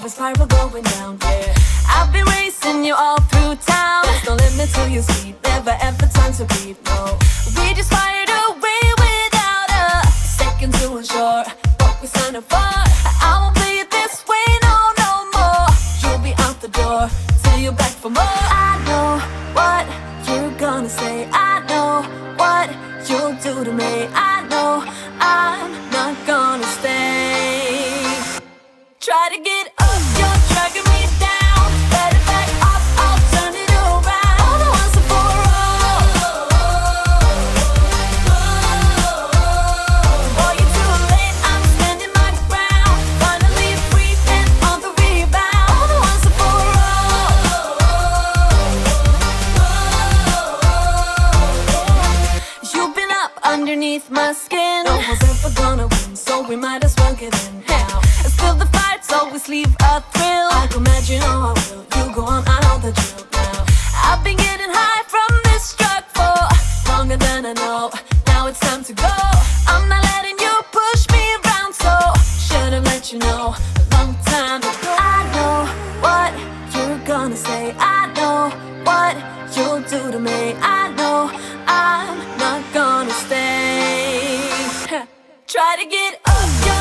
love is spiral going down, yeah. I've been racing you all through town. There's no limit to your speed, never ever time to breathe, no. We just fired away without a second to ensure what we signed up for. I won't play it this way, no, no more. You'll be out the door till you're back for more. I know what you're gonna say, I know what you'll do to me. I know I'm not gonna stay. Try to get up, you're dragging me down. Better back off, I'll turn it around. All the once and for all. Boy, you're too late, I'm standing my ground. Finally free and on the rebound. All the once and for all. You've been up underneath my skin. No one's ever gonna win, so we might as well get in now. Still the fights always leave a thrill. I can imagine how I will. You go on, I know the drill now. I've been getting high from this drug for longer than I know. Now it's time to go. I'm not letting you push me around, so should've let you know a long time ago. I know what you're gonna say, I know what you'll do to me. I know I'm not gonna stay. Try to get up.